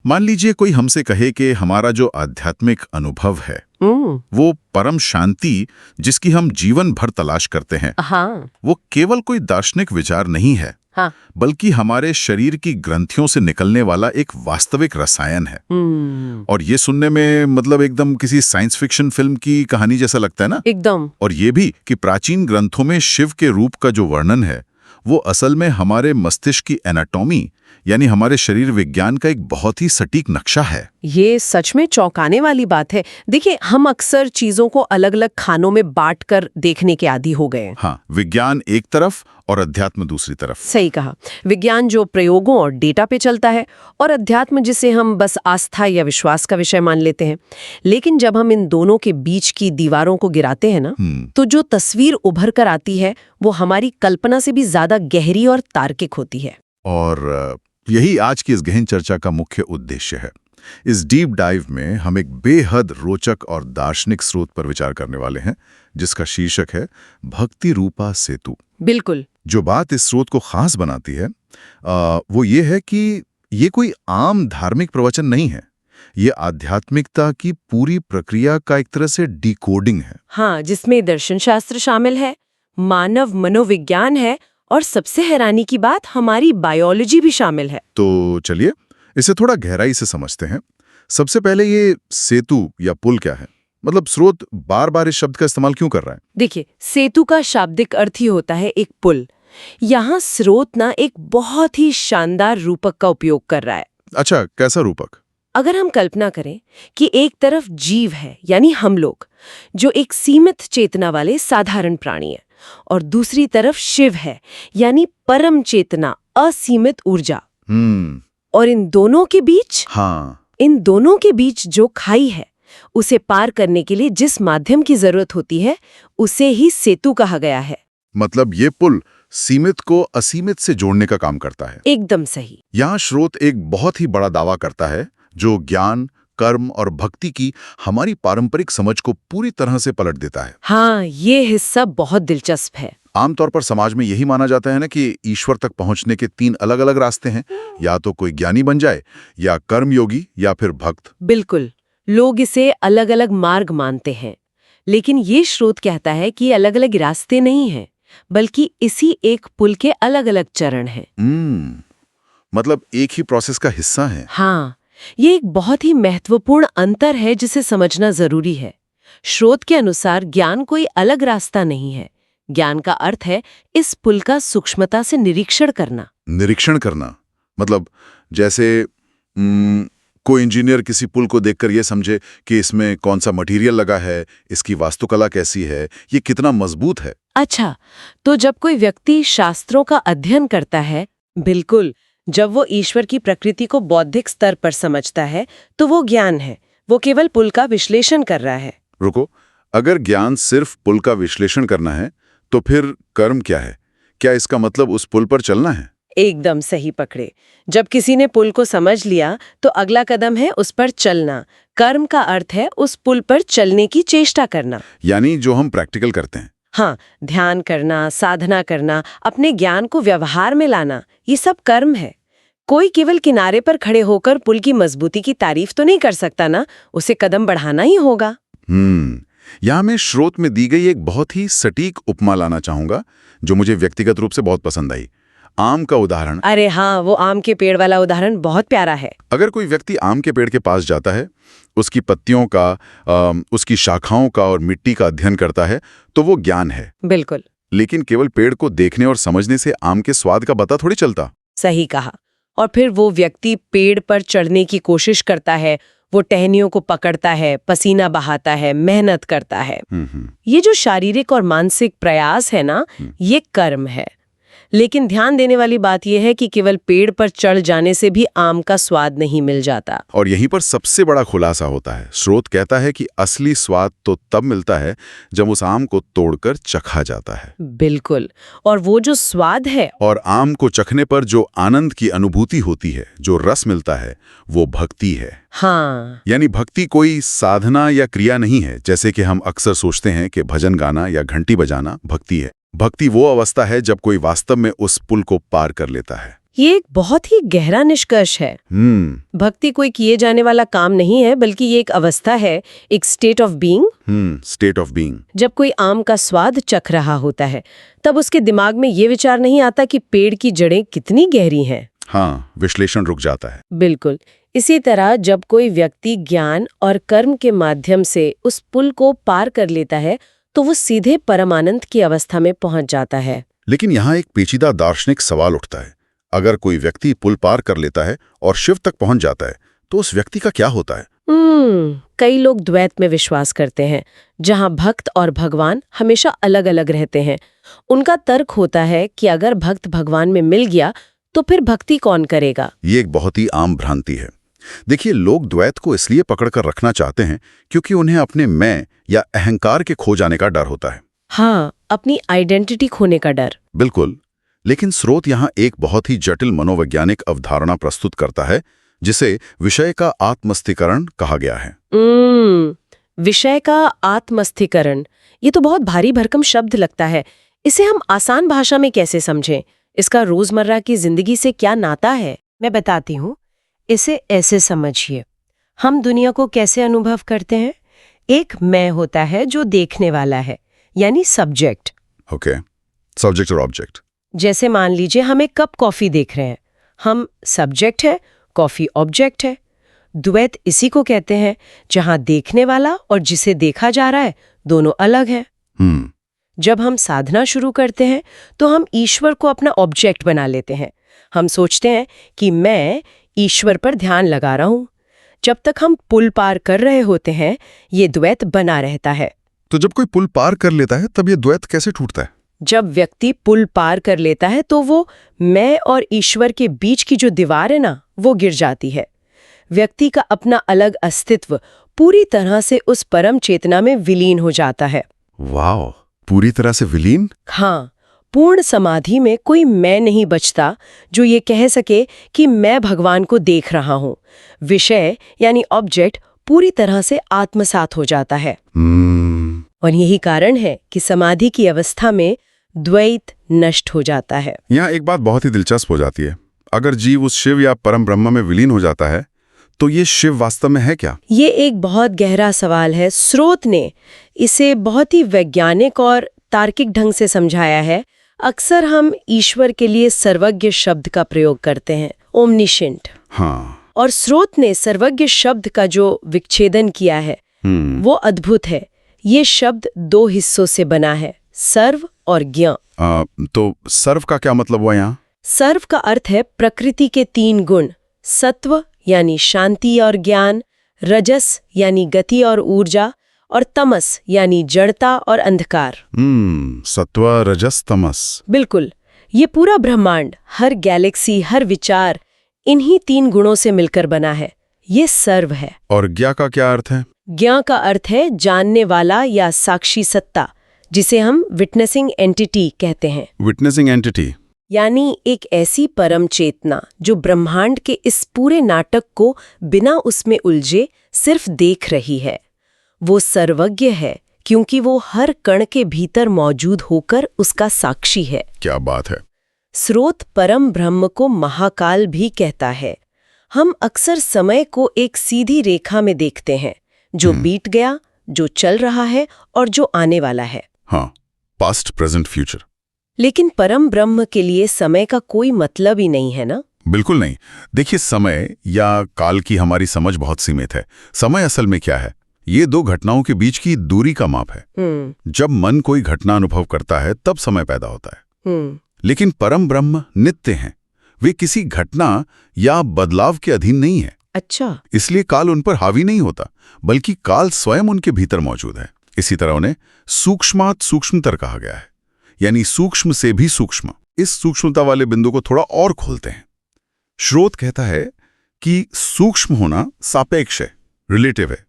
मान लीजिए कोई हमसे कहे कि हमारा जो आध्यात्मिक अनुभव है वो परम शांति जिसकी हम जीवन भर तलाश करते हैं, हाँ वो केवल कोई दार्शनिक विचार नहीं है, हाँ बल्कि हमारे शरीर की ग्रंथियों से निकलने वाला एक वास्तविक रसायन है। और ये सुनने में मतलब एकदम किसी साइंस फिक्शन फिल्म की कहानी जैसा लगता है ना। एकदम। और ये भी कि प्राचीन ग्रंथों में शिव के रूप का जो वर्णन है वो असल में हमारे मस्तिष्क की एनाटॉमी यानी हमारे शरीर विज्ञान का एक बहुत ही सटीक नक्शा है। ये सच में चौंकाने वाली बात है। देखिए, हम अक्सर चीजों को अलग अलग खानों में बांटकर देखने के आदी हो गए हैं। हाँ, विज्ञान एक तरफ और अध्यात्म दूसरी तरफ। सही कहा। विज्ञान जो प्रयोगों और डेटा पे चलता है, और अध्यात्म जिसे हम बस आस्था या विश्वास का विषय मान लेते हैं। लेकिन जब हम इन दोनों के बीच की दीवारों को गिराते हैं ना, तो जो तस्वीर उभर कर आती है वो हमारी कल्पना से भी ज्यादा गहरी और तार्किक होती है। और यही आज की इस गहन चर्चा का मुख्य उद्देश्य है। इस डीप डाइव में हम एक बेहद रोचक और दार्शनिक स्रोत पर विचार करने वाले हैं, जिसका शीर्षक है भक्ति रूपा सेतु। बिल्कुल। जो बात इस स्रोत को खास बनाती है वो ये है कि ये कोई आम धार्मिक प्रवचन नहीं है। ये आध्यात्मिकता की पूरी प्रक्रिया का एक तरह से डिकोडिंग है। हाँ, जिसमें दर्शन शास्त्र शामिल है, मानव मनोविज्ञान है, और सबसे हैरानी की बात, हमारी बायोलॉजी भी शामिल है। तो चलिए इसे थोड़ा गहराई से समझते हैं। सबसे पहले ये सेतु या पुल क्या है? मतलब स्रोत बार बार इस शब्द का इस्तेमाल क्यों कर रहा है? देखिए, सेतु का शाब्दिक अर्थ ही होता है एक पुल। यहाँ स्रोत ना एक बहुत ही शानदार रूपक का उपयोग कर रहा है। अच्छा, कैसा रूपक? अगर हम कल्पना करें कि एक तरफ जीव है यानी हम लोग, जो एक सीमित चेतना वाले साधारण प्राणी है, और दूसरी तरफ शिव है यानी परम चेतना, असीमित ऊर्जा। और इन दोनों के बीच, इन दोनों के बीच जो खाई है, उसे पार करने के लिए जिस माध्यम की जरूरत होती है उसे ही सेतु कहा गया है। मतलब ये पुल सीमित को असीमित से जोड़ने का काम करता है। एकदम सही। यहाँ स्रोत एक बहुत ही बड़ा दावा करता है जो ज्ञान, कर्म और भक्ति की हमारी पारंपरिक समझ को पूरी तरह से पलट देता है। हाँ, ये हिस्सा बहुत दिलचस्प है। आमतौर पर समाज में यही माना जाता है ना कि ईश्वर तक पहुंचने के 3 अलग-अलग रास्ते हैं, या तो कोई ज्ञानी बन जाए, या कर्मयोगी, या फिर भक्त। बिल्कुल, लोग इसे अलग-अलग मार्ग मानते हैं, लेकिन ये स्रोत कहता है कि अलग-अलग रास्ते नहीं हैं, बल्कि इसी एक पुल के अलग-अलग चरण हैं। मतलब एक ही प्रोसेस का हिस्सा है। हाँ, ये एक बहुत ही महत्वपूर्ण अंतर है जिसे समझना जरूरी है। स्रोत के अनुसार ज्ञान कोई अलग रास्ता नहीं है। ज्ञान का अर्थ है इस पुल का सूक्ष्मता से निरीक्षण करना। निरीक्षण करना मतलब जैसे कोई इंजीनियर किसी पुल को देखकर ये समझे कि इसमें कौन सा मटेरियल लगा है, इसकी वास्तुकला कैसी है, ये कितना मजबूत है। अच्छा, तो जब कोई व्यक्ति शास्त्रों का अध्ययन करता है, बिल्कुल, जब वो ईश्वर की प्रकृति को बौद्धिक स्तर पर समझता है, तो वो ज्ञान है। वो केवल पुल का विश्लेषण कर रहा है। रुको, अगर ज्ञान सिर्फ पुल का विश्लेषण करना है तो फिर कर्म क्या है? क्या इसका मतलब उस पुल पर चलना है? एकदम सही पकड़े। जब किसी ने पुल को समझ लिया तो अगला कदम है उस पर चलना। कर्म का अर्थ है उस पुल पर चलने की चेष्टा करना, यानी जो हम प्रैक्टिकल करते हैं। हाँ, ध्यान करना, साधना करना, अपने ज्ञान को व्यवहार में लाना, ये सब कर्म है। कोई केवल किनारे पर खड़े होकर पुल की मजबूती की तारीफ तो नहीं कर सकता ना, उसे कदम बढ़ाना ही होगा। यहाँ मैं स्रोत में दी गई एक बहुत ही सटीक उपमा लाना चाहूंगा जो मुझे व्यक्तिगत रूप से बहुत पसंद आई। आम का उदाहरण। अरे हाँ, वो आम के पेड़ वाला उदाहरण बहुत प्यारा है। अगर कोई व्यक्ति आम के पेड़ के पास जाता है, उसकी पत्तियों का, उसकी शाखाओं का और मिट्टी का अध्ययन करता है, तो वो ज्ञान है। बिल्कुल। लेकिन केवल पेड़ को देखने और समझने से आम के स्वाद का पता थोड़ी चलता। सही कहा। और फिर वो व्यक्ति पेड़ पर चढ़ने की कोशिश करता है, वो टहनियों को पकड़ता है, पसीना बहाता है, मेहनत करता है। ये जो शारीरिक और मानसिक प्रयास है ना, ये कर्म है। लेकिन ध्यान देने वाली बात यह है कि केवल पेड़ पर चढ़ जाने से भी आम का स्वाद नहीं मिल जाता। और यहीं पर सबसे बड़ा खुलासा होता है। स्रोत कहता है कि असली स्वाद तो तब मिलता है जब उस आम को तोड़कर चखा जाता है। बिल्कुल। और वो जो स्वाद है, और आम को चखने पर जो आनंद की अनुभूति होती है, जो रस मिलता है, वो भक्ति है। हाँ, यानी भक्ति कोई साधना या क्रिया नहीं है, जैसे कि हम अक्सर सोचते हैं कि भजन गाना या घंटी बजाना भक्ति है। भक्ति वो अवस्था है जब कोई वास्तव में उस पुल को पार कर लेता है। ये एक बहुत ही गहरा निष्कर्ष है। भक्ति कोई किए जाने वाला काम नहीं है, बल्कि ये एक अवस्था है, एक state of being. State of being. जब कोई आम का स्वाद चख रहा होता है, तब उसके दिमाग में ये विचार नहीं आता कि पेड़ की जड़ें कितनी गहरी हैं। हाँ, विश्लेषण रुक जाता है। बिल्कुल। इसी तरह जब कोई व्यक्ति ज्ञान और कर्म के माध्यम से उस पुल को पार कर लेता है, तो वो सीधे परमानंद की अवस्था में पहुंच जाता है। लेकिन यहाँ एक पेचीदा दार्शनिक सवाल उठता है। अगर कोई व्यक्ति पुल पार कर लेता है और शिव तक पहुंच जाता है, तो उस व्यक्ति का क्या होता है? कई लोग द्वैत में विश्वास करते हैं, जहां भक्त और भगवान हमेशा अलग अलग रहते हैं। उनका तर्क होता है कि अगर भक्त भगवान में मिल गया, तो फिर भक्ति कौन करेगा? ये एक बहुत ही आम भ्रांति है। देखिए, लोग द्वैत को इसलिए पकड़कर रखना चाहते हैं क्योंकि उन्हें अपने मैं या अहंकार के खो जाने का डर होता है। हाँ, अपनी आइडेंटिटी खोने का डर। बिल्कुल। लेकिन स्रोत यहाँ एक बहुत ही जटिल मनोवैज्ञानिक अवधारणा प्रस्तुत करता है, जिसे विषय का आत्मस्थीकरण कहा गया है। विषय का आत्मस्थीकरण, ये तो बहुत भारी भरकम शब्द लगता है। इसे हम आसान भाषा में कैसे समझें? इसका रोजमर्रा की जिंदगी से क्या नाता है? मैं बताती हूँ। इसे ऐसे समझिए, हम दुनिया को कैसे अनुभव करते हैं? एक मैं होता है जो देखने वाला है, यानी सब्जेक्ट। ओके, सब्जेक्ट और ऑब्जेक्ट। जैसे मान लीजिए हम एक कप कॉफी देख रहे हैं, हम सब्जेक्ट है, कॉफी ऑब्जेक्ट है। द्वैत इसी को कहते हैं, जहां देखने वाला और जिसे देखा जा रहा है दोनों अलग हैं। जब हम साधना शुरू करते हैं, तो हम ईश्वर को अपना ऑब्जेक्ट बना लेते हैं। हम सोचते हैं कि मैं ईश्वर पर ध्यान लगा रहा हूं। जब तक हम पुल पार कर रहे होते हैं, ये द्वैत बना रहता है। तो जब कोई पुल पार कर लेता है, तब ये द्वैत कैसे टूटता है? जब व्यक्ति पुल पार कर लेता है, तो वो मैं और ईश्वर के बीच की जो दीवार है ना, वो गिर जाती है। व्यक्ति का अपना अलग अस्तित्व पूरी तरह से उस परम चेतना में विलीन हो जाता है। वाह, पूरी तरह से विलीन? हाँ, पूर्ण समाधि में कोई मैं नहीं बचता जो ये कह सके कि मैं भगवान को देख रहा हूँ। विषय यानी ऑब्जेक्ट पूरी तरह से आत्मसात हो जाता है। और यही कारण है कि समाधि की अवस्था में द्वैत नष्ट हो जाता है। यहाँ एक बात बहुत ही दिलचस्प हो जाती है। अगर जीव उस शिव या परम ब्रह्म में विलीन हो जाता है, तो ये शिव वास्तव में है क्या? ये एक बहुत गहरा सवाल है। स्रोत ने इसे बहुत ही वैज्ञानिक और तार्किक ढंग से समझाया है। अक्सर हम ईश्वर के लिए सर्वज्ञ शब्द का प्रयोग करते हैं, ओमनिशेंट। हाँ। और स्रोत ने सर्वज्ञ शब्द का जो विच्छेदन किया है, वो अद्भुत है। ये शब्द दो हिस्सों से बना है, सर्व और ज्ञ। तो सर्व का क्या मतलब हुआ यहाँ? सर्व का अर्थ है प्रकृति के तीन गुण, सत्व यानी शांति और ज्ञान, रजस यानी गति और ऊर्जा, और तमस यानी जड़ता और अंधकार। सत्व, रजस, तमस। बिल्कुल। ये पूरा ब्रह्मांड, हर गैलेक्सी, हर विचार इन्हीं तीन गुणों से मिलकर बना है। ये सर्व है। और ज्ञा का क्या अर्थ है? ज्ञा का अर्थ है जानने वाला या साक्षी सत्ता, जिसे हम विटनेसिंग एंटिटी कहते हैं। विटनेसिंग एंटिटी यानी एक ऐसी परम चेतना जो ब्रह्मांड के इस पूरे नाटक को बिना उसमें उलझे सिर्फ देख रही है। वो सर्वज्ञ है क्योंकि वो हर कण के भीतर मौजूद होकर उसका साक्षी है। क्या बात है। स्रोत परम ब्रह्म को महाकाल भी कहता है। हम अक्सर समय को एक सीधी रेखा में देखते हैं, जो बीत गया, जो चल रहा है और जो आने वाला है। हाँ, पास्ट, प्रेजेंट, फ्यूचर। लेकिन परम ब्रह्म के लिए समय का कोई मतलब ही नहीं है ना? बिल्कुल नहीं। देखिए, समय या काल की हमारी समझ बहुत सीमित है। समय असल में क्या है? ये दो घटनाओं के बीच की दूरी का माप है। जब मन कोई घटना अनुभव करता है, तब समय पैदा होता है। लेकिन परम ब्रह्म नित्य हैं। वे किसी घटना या बदलाव के अधीन नहीं है। अच्छा। इसलिए काल उन पर हावी नहीं होता, बल्कि काल स्वयं उनके भीतर मौजूद है। इसी तरह उन्हें सूक्ष्मात सूक्ष्मतर कहा गया है, यानी सूक्ष्म से भी सूक्ष्म। इस सूक्ष्मता वाले बिंदु को थोड़ा और खोलते हैं। स्रोत कहता है कि सूक्ष्म होना सापेक्ष है, रिलेटिव है।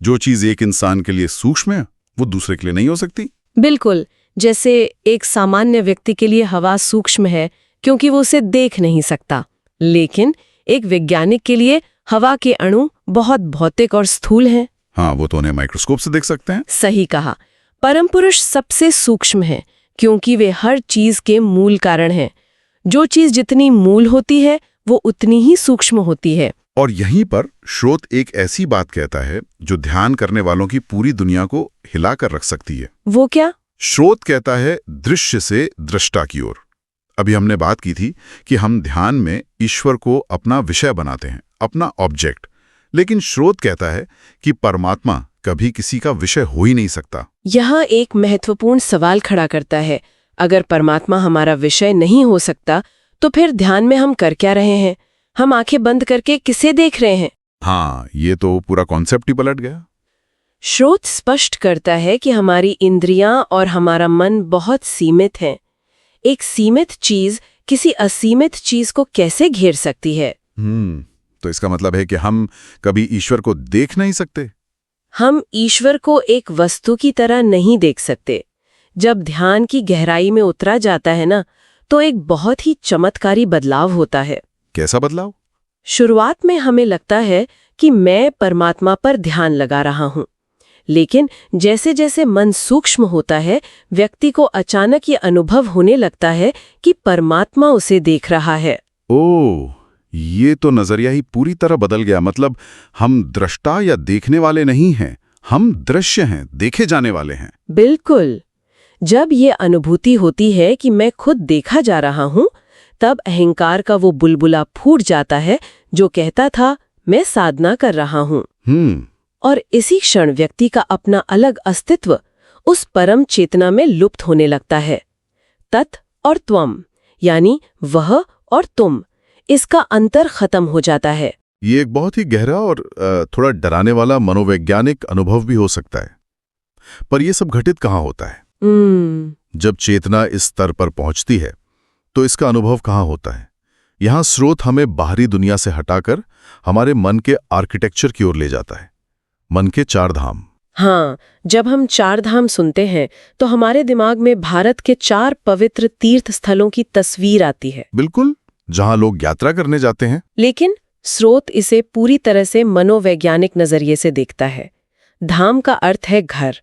जो चीज एक इंसान के लिए सूक्ष्म है, वो दूसरे के लिए नहीं हो सकती। बिल्कुल। जैसे एक सामान्य व्यक्ति के लिए हवा सूक्ष्म है क्योंकि वो उसे देख नहीं सकता, लेकिन एक वैज्ञानिक के लिए हवा के अणु बहुत भौतिक और स्थूल हैं। हाँ, वो तो उन्हें माइक्रोस्कोप से देख सकते हैं। सही कहा। परम पुरुष सबसे सूक्ष्म है क्योंकि वे हर चीज के मूल कारण हैं। जो चीज जितनी मूल होती है वो उतनी ही सूक्ष्म होती है। और यहीं पर स्रोत एक ऐसी बात कहता है जो ध्यान करने वालों की पूरी दुनिया को हिलाकर रख सकती है। वो क्या? स्रोत कहता है दृश्य से दृष्टा की ओर। अभी हमने बात की थी कि हम ध्यान में ईश्वर को अपना विषय बनाते हैं, अपना ऑब्जेक्ट। लेकिन स्रोत कहता है कि परमात्मा कभी किसी का विषय हो ही नहीं सकता। यह एक महत्वपूर्ण सवाल खड़ा करता है। अगर परमात्मा हमारा विषय नहीं हो सकता तो फिर ध्यान में हम कर क्या रहे हैं? हम आंखें बंद करके किसे देख रहे हैं? हाँ, ये तो पूरा कॉन्सेप्ट ही पलट गया। स्रोत स्पष्ट करता है कि हमारी इंद्रियां और हमारा मन बहुत सीमित हैं। एक सीमित चीज किसी असीमित चीज को कैसे घेर सकती है? तो इसका मतलब है कि हम कभी ईश्वर को देख नहीं सकते। हम ईश्वर को एक वस्तु की तरह नहीं देख सकते। जब ध्यान की गहराई में उतरा जाता है ना, तो एक बहुत ही चमत्कारी बदलाव होता है। कैसा बदलाव? शुरुआत में हमें लगता है कि मैं परमात्मा पर ध्यान लगा रहा हूं, लेकिन जैसे जैसे मन सूक्ष्म होता है, व्यक्ति को अचानक ये अनुभव होने लगता है कि परमात्मा उसे देख रहा है। ओह, ये तो नजरिया ही पूरी तरह बदल गया। मतलब हम दृष्टा या देखने वाले नहीं हैं, हम दृश्य हैं, देखे जाने वाले हैं। बिल्कुल। जब ये अनुभूति होती है कि मैं खुद देखा जा रहा हूं, तब अहंकार का वो बुलबुला फूट जाता है जो कहता था मैं साधना कर रहा हूं। और इसी क्षण व्यक्ति का अपना अलग अस्तित्व उस परम चेतना में लुप्त होने लगता है। तत् और त्वम, यानी वह और तुम, इसका अंतर खत्म हो जाता है। ये एक बहुत ही गहरा और थोड़ा डराने वाला मनोवैज्ञानिक अनुभव भी हो सकता है। पर यह सब घटित कहाँ होता है? जब चेतना इस स्तर पर पहुंचती है तो इसका अनुभव कहाँ होता है? यहां स्रोत हमें बाहरी दुनिया से हटाकर हमारे मन के आर्किटेक्चर की ओर ले जाता है। मन के चार धाम। हाँ, जब हम चार धाम सुनते हैं तो हमारे दिमाग में भारत के 4 पवित्र तीर्थ स्थलों की तस्वीर आती है। बिल्कुल, जहां लोग यात्रा करने जाते हैं। लेकिन स्रोत इसे पूरी तरह से मनोवैज्ञानिक नजरिए से देखता है। धाम का अर्थ है घर।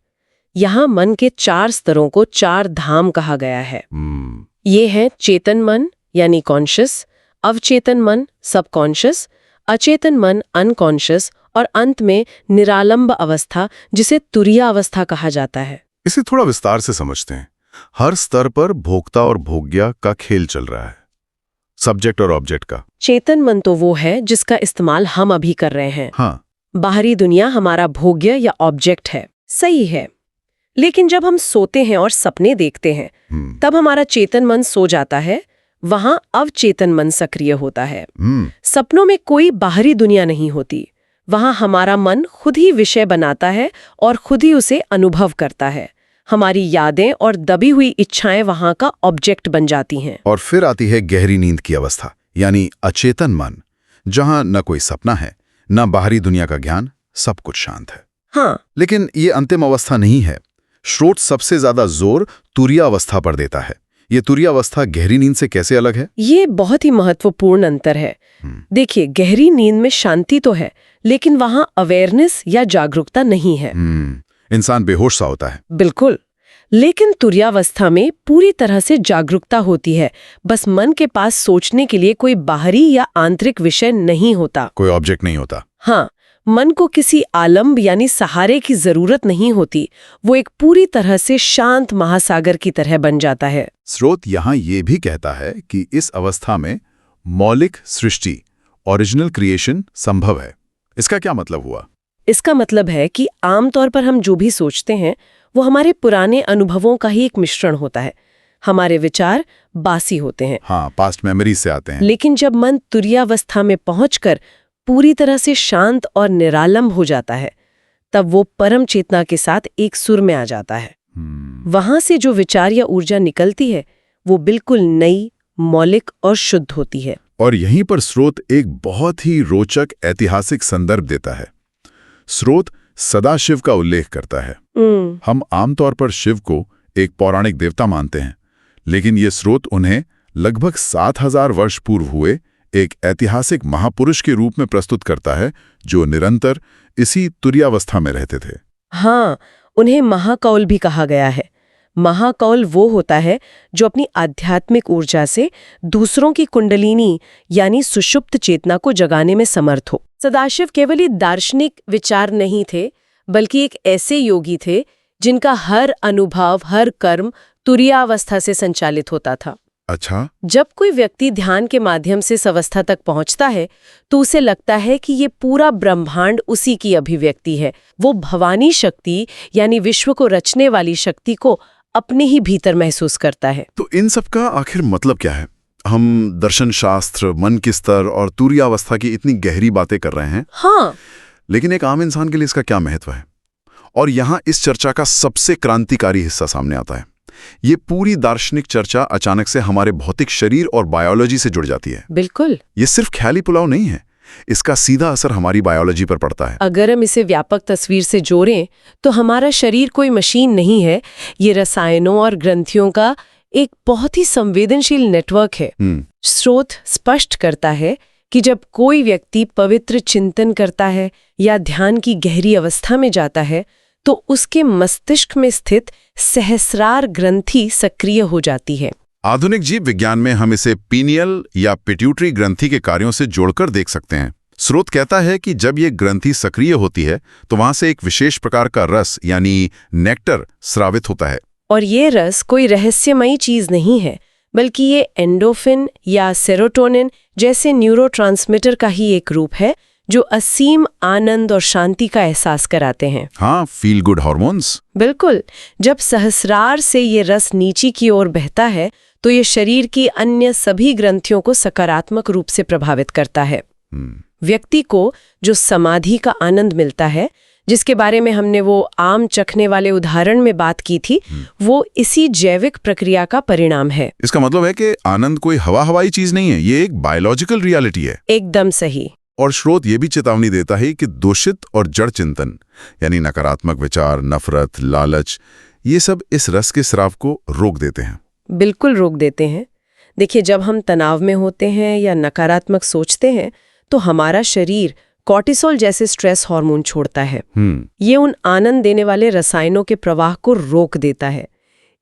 यहाँ मन के 4 स्तरों को 4 धाम कहा गया है। ये है चेतन मन यानी कॉन्शियस, अवचेतन मन सबकॉन्शियस, अचेतन मन अनकॉन्शियस और अंत में निरालंब अवस्था जिसे तुरीय अवस्था कहा जाता है। इसे थोड़ा विस्तार से समझते हैं। हर स्तर पर भोक्ता और भोग्या का खेल चल रहा है, सब्जेक्ट और ऑब्जेक्ट का। चेतन मन तो वो है जिसका इस्तेमाल हम अभी कर रहे हैं। हाँ, बाहरी दुनिया हमारा भोग्य या ऑब्जेक्ट है। सही है। लेकिन जब हम सोते हैं और सपने देखते हैं तब हमारा चेतन मन सो जाता है। वहां अवचेतन मन सक्रिय होता है। सपनों में कोई बाहरी दुनिया नहीं होती। वहां हमारा मन खुद ही विषय बनाता है और खुद ही उसे अनुभव करता है। हमारी यादें और दबी हुई इच्छाएं वहां का ऑब्जेक्ट बन जाती हैं। और फिर आती है गहरी नींद की अवस्था, यानी अचेतन मन, जहां न कोई सपना है, न बाहरी दुनिया का ज्ञान, सब कुछ शांत है। हाँ, लेकिन ये अंतिम अवस्था नहीं है। स्रोत सबसे ज्यादा जोर तुरीय अवस्था पर देता है। ये तुरीय अवस्था गहरी नींद से कैसे अलग है? ये बहुत ही महत्वपूर्ण अंतर है। देखिए, गहरी नींद में शांति तो है, लेकिन वहां अवेयरनेस या जागरूकता नहीं है। इंसान बेहोश सा होता है। बिल्कुल। लेकिन तुरीयावस्था में पूरी तरह से जागरूकता होती है। बस मन के पास सोचने के लिए कोई बाहरी या आंतरिक विषय नहीं होता, कोई ऑब्जेक्ट नहीं होता। हाँ, मन को किसी आलम्ब यानी सहारे की जरूरत नहीं होती। वो एक पूरी तरह से शांत महासागर की तरह बन जाता है। स्रोत यहाँ ये भी कहता है कि इस अवस्था में मौलिक सृष्टि, ओरिजिनल क्रिएशन संभव है। इसका क्या मतलब हुआ? इसका मतलब है कि आमतौर पर हम जो भी सोचते हैं वो हमारे पुराने अनुभवों का ही एक मिश्रण होता है। हमारे विचार बासी होते हैं। हाँ, पास्ट मेमोरीज से आते हैं। लेकिन जब मन तुरीयावस्था में पहुंचकर पूरी तरह से शांत और निरालंब हो जाता है, तब वो परम चेतना के साथ एक सुर में आ जाता है। वहां से जो विचार या ऊर्जा निकलती है वो बिल्कुल नई, मौलिक और शुद्ध होती है। और यहीं पर स्रोत एक बहुत ही रोचक ऐतिहासिक संदर्भ देता है। स्रोत सदाशिव का उल्लेख करता है। हम आमतौर पर शिव को एक पौराणिक देवता मानते हैं, लेकिन ये स्रोत उन्हें लगभग 7000 वर्ष पूर्व हुए एक ऐतिहासिक महापुरुष के रूप में प्रस्तुत करता है, जो निरंतर इसी तुरीयावस्था में रहते थे। हाँ, उन्हें महाकौल भी कहा गया है। महाकौल वो होता है जो अपनी आध्यात्मिक ऊर्जा से दूसरों की कुंडलिनी यानी सुषुप्त चेतना को जगाने में समर्थ हो। सदाशिव केवल ही दार्शनिक विचार नहीं थे, बल्कि एक ऐसे योगी थे जिनका हर अनुभव, हर कर्म तुरीयावस्था से संचालित होता था। अच्छा। जब कोई व्यक्ति ध्यान के माध्यम से इस अवस्था तक पहुंचता है तो उसे लगता है कि ये पूरा ब्रह्मांड उसी की अभिव्यक्ति है। वो भवानी शक्ति यानी विश्व को रचने वाली शक्ति को अपने ही भीतर महसूस करता है। तो इन सब का आखिर मतलब क्या है? हम दर्शन शास्त्र, मन के स्तर और तुरीयावस्था की इतनी गहरी बातें कर रहे हैं। हाँ, लेकिन एक आम इंसान के लिए इसका क्या महत्व है? और यहाँ इस चर्चा का सबसे क्रांतिकारी हिस्सा सामने आता है। ये पूरी दार्शनिक चर्चा अचानक से हमारे भौतिक शरीर और बायोलॉजी से जुड़ जाती है। बिल्कुल। ये सिर्फ ख्याली पुलाव नहीं है, इसका सीधा असर हमारी बायोलॉजी पर पड़ता है। अगर हम इसे व्यापक तस्वीर से जोड़ें तो हमारा शरीर कोई मशीन नहीं है, ये रसायनों और ग्रंथियों का एक बहुत ही संवेदनशील नेटवर्क है। स्रोत स्पष्ट करता है कि जब कोई व्यक्ति पवित्र चिंतन करता है या ध्यान की गहरी अवस्था में जाता है तो उसके मस्तिष्क में स्थित सहस्रार ग्रंथि सक्रिय हो जाती है। आधुनिक जीव विज्ञान में हम इसे पीनियल या पिट्यूटरी ग्रंथि के कार्यों से जोड़कर देख सकते हैं। स्रोत कहता है कि जब ये ग्रंथि सक्रिय होती है तो वहां से एक विशेष प्रकार का रस यानी नेक्टर स्रावित होता है। और ये रस कोई रहस्यमयी चीज नहीं है, बल्कि ये एंडोफिन या सेरोटोनिन जैसे न्यूरोट्रांसमीटर का ही एक रूप है जो असीम आनंद और शांति का एहसास कराते हैं। हाँ, फील गुड हार्मोन्स। बिल्कुल। जब सहस्रार से ये रस नीचे की ओर बहता है तो ये शरीर की अन्य सभी ग्रंथियों को सकारात्मक रूप से प्रभावित करता है। व्यक्ति को जो समाधि का आनंद मिलता है, जिसके बारे में हमने वो आम चखने वाले उदाहरण में बात की थी, वो इसी जैविक प्रक्रिया का परिणाम है। इसका मतलब है कि आनंद कोई हवाई चीज नहीं है, ये एक बायोलॉजिकल रियलिटी है। एकदम सही। और स्रोत ये भी चेतावनी देता है कि दूषित और जड़ चिंतन यानी नकारात्मक विचार, नफरत, लालच, ये सब इस रस के स्राव को रोक देते हैं। बिल्कुल रोक देते हैं। देखिए, जब हम तनाव में होते हैं या नकारात्मक सोचते हैं तो हमारा शरीर कॉर्टिसोल जैसे स्ट्रेस हार्मोन छोड़ता है। ये उन आनंद देने वाले रसायनों के प्रवाह को रोक देता है।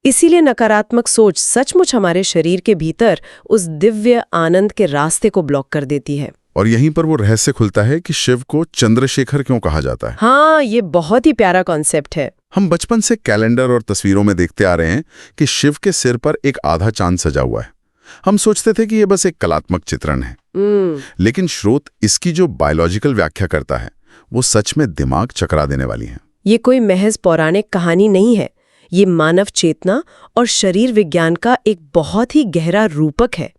इसीलिए नकारात्मक सोच सचमुच हमारे शरीर के भीतर उस दिव्य आनंद के रास्ते को ब्लॉक कर देती है। और यहीं पर वो रहस्य खुलता है कि शिव को चंद्रशेखर क्यों कहा जाता है। हाँ, ये बहुत ही प्यारा कॉन्सेप्ट है। हम बचपन से कैलेंडर और तस्वीरों में देखते आ रहे हैं कि शिव के सिर पर एक आधा चांद सजा हुआ है। हम सोचते थे कि ये बस एक कलात्मक चित्रण है। लेकिन स्रोत इसकी जो बायोलॉजिकल व्याख्या करता है वो सच में दिमाग चकरा देने वाली है। ये कोई महज पौराणिक कहानी नहीं है, ये मानव चेतना और शरीर विज्ञान का एक बहुत ही गहरा रूपक है।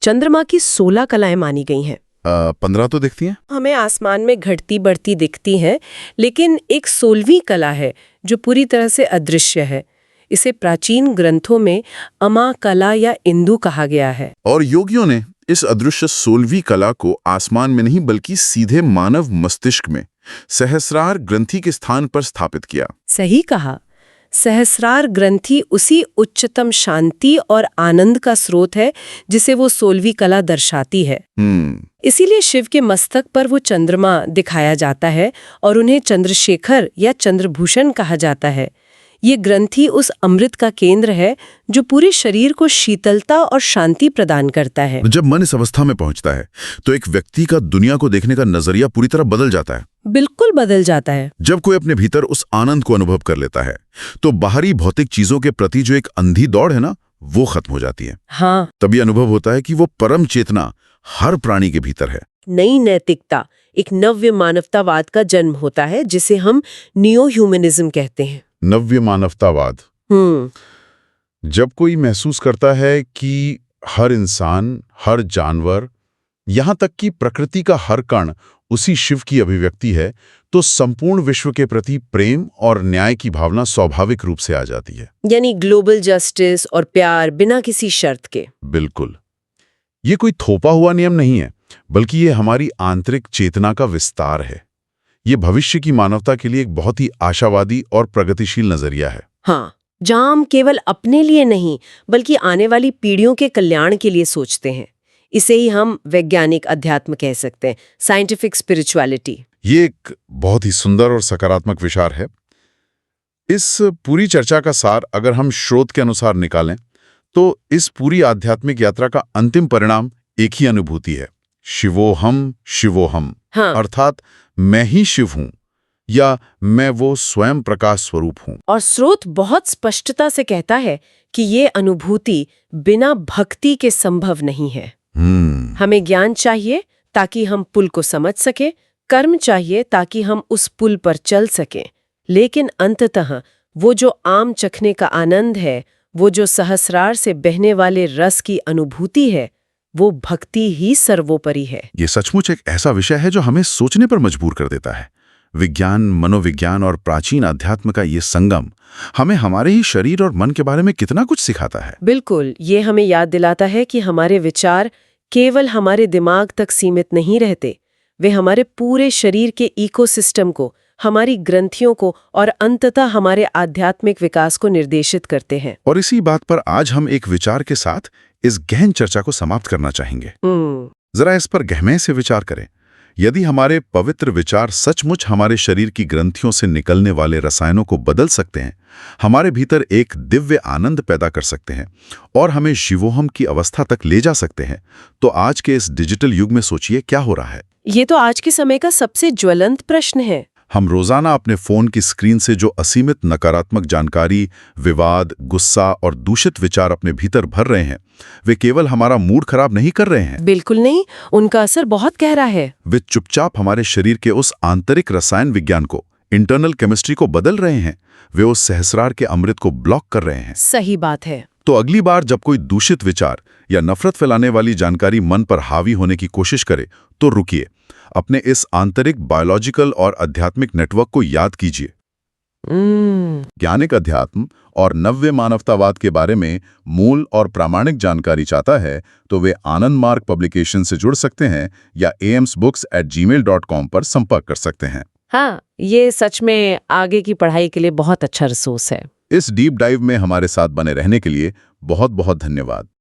चंद्रमा की 16 कलाएं मानी गई हैं। 15 तो दिखती हैं। हमें आसमान में घटती बढ़ती दिखती हैं, लेकिन एक 16वीं कला है जो पूरी तरह से अदृश्य है। इसे प्राचीन ग्रंथों में अमा कला या इंदु कहा गया है। और योगियों ने इस अदृश्य 16वीं कला को आसमान में नहीं बल्कि सीधे मानव मस्तिष्क में सहस्रार ग्रंथि के स्थान पर स्थापित किया। सही कहा। सहस्रार ग्रंथि उसी उच्चतम शांति और आनंद का स्रोत है जिसे वो 16वीं कला दर्शाती है। इसीलिए शिव के मस्तक पर वो चंद्रमा दिखाया जाता है और उन्हें चंद्रशेखर या चंद्रभूषण कहा जाता है। ये ग्रंथि उस अमृत का केंद्र है जो पूरे शरीर को शीतलता और शांति प्रदान करता है। जब मन इस अवस्था में पहुंचता है तो एक व्यक्ति का दुनिया को देखने का नजरिया पूरी तरह बदल जाता है। बिल्कुल बदल जाता है। जब कोई अपने भीतर उस आनंद को अनुभव कर लेता है तो बाहरी भौतिक चीजों के प्रति जो एक अंधी दौड़ है ना, वो खत्म हो जाती है। हाँ। तभी अनुभव होता है कि वो परम चेतना हर प्राणी के भीतर है। नई नैतिकता, एक नव्य मानवतावाद का जन्म होता है जिसे हम नियो ह्यूमनिज्म कहते हैं। नव्य मानवतावाद। जब कोई महसूस करता है कि हर इंसान, हर जानवर, यहां तक कि प्रकृति का हर कण उसी शिव की अभिव्यक्ति है, तो संपूर्ण विश्व के प्रति प्रेम और न्याय की भावना स्वाभाविक रूप से आ जाती है। यानी ग्लोबल जस्टिस और प्यार बिना किसी शर्त के। बिल्कुल। ये कोई थोपा हुआ नियम नहीं है, बल्कि ये हमारी आंतरिक चेतना का विस्तार है। ये भविष्य की मानवता के लिए एक बहुत ही आशावादी और प्रगतिशील नजरिया है। हाँ, जहां हम केवल अपने लिए नहीं बल्कि आने वाली पीढ़ियों के कल्याण के लिए सोचते हैं। इसे ही हम वैज्ञानिक अध्यात्म कह सकते हैं, साइंटिफिक स्पिरिचुअलिटी। ये एक बहुत ही सुंदर और सकारात्मक विचार है। इस पूरी चर्चा का सार अगर हम स्रोत के अनुसार निकालें तो इस पूरी आध्यात्मिक यात्रा का अंतिम परिणाम एक ही अनुभूति है, शिवोहम। हाँ। अर्थात मैं ही शिव हूं या मैं वो स्वयं प्रकाश स्वरूप हूं। और स्रोत बहुत स्पष्टता से कहता है कि ये अनुभूति बिना भक्ति के संभव नहीं है। हमें ज्ञान चाहिए ताकि हम पुल को समझ सके, कर्म चाहिए ताकि हम उस पुल पर चल सकें, लेकिन अंततः वो जो आम चखने का आनंद है, वो जो सहस्रार से बहने वाले रस की अनुभूति है, वो भक्ति ही सर्वोपरि है। ये सचमुच एक ऐसा विषय है जो हमें सोचने पर मजबूर कर देता है। विज्ञान, मनोविज्ञान और प्राचीन अध्यात्म का ये संगम हमें हमारे ही शरीर और मन के बारे में कितना कुछ सिखाता है। बिल्कुल, ये हमें याद दिलाता है कि हमारे विचार केवल हमारे दिमाग तक सीमित नहीं रहते, वे हमारे पूरे शरीर के इकोसिस्टम को, हमारी ग्रंथियों को और अंततः हमारे आध्यात्मिक विकास को निर्देशित करते हैं। और इसी बात पर आज हम एक विचार के साथ इस गहन चर्चा को समाप्त करना चाहेंगे। जरा इस पर गहमे से विचार करें। यदि हमारे पवित्र विचार सचमुच हमारे शरीर की ग्रंथियों से निकलने वाले रसायनों को बदल सकते हैं, हमारे भीतर एक दिव्य आनंद पैदा कर सकते हैं और हमें शिवोहम की अवस्था तक ले जा सकते हैं, तो आज के इस डिजिटल युग में सोचिए क्या हो रहा है। ये तो आज के समय का सबसे ज्वलंत प्रश्न है। हम रोजाना अपने फोन की स्क्रीन से जो असीमित नकारात्मक जानकारी, विवाद, गुस्सा और दूषित विचार अपने भीतर भर रहे हैं, वे केवल हमारा मूड खराब नहीं कर रहे हैं। बिल्कुल नहीं, उनका असर बहुत गहरा है। वे चुपचाप हमारे शरीर के उस आंतरिक रसायन विज्ञान को, इंटरनल केमिस्ट्री को बदल रहे हैं। वे उस सहस्रार के अमृत को ब्लॉक कर रहे हैं। सही बात है। तो अगली बार जब कोई दूषित विचार या नफरत फैलाने वाली जानकारी मन पर हावी होने की कोशिश करे, तो रुकिए, अपने इस आंतरिक बायोलॉजिकल और आध्यात्मिक नेटवर्क को याद कीजिए। ज्ञानिक अध्यात्म और नव्य मानवतावाद के बारे में मूल और प्रामाणिक जानकारी चाहता है तो वे आनंद मार्ग पब्लिकेशन से जुड़ सकते हैं या amsbooks@gmail.com पर संपर्क कर सकते हैं। हाँ, ये सच में आगे की पढ़ाई के लिए बहुत अच्छा रिसोर्स है। इस डीप डाइव में हमारे साथ बने रहने के लिए बहुत बहुत धन्यवाद।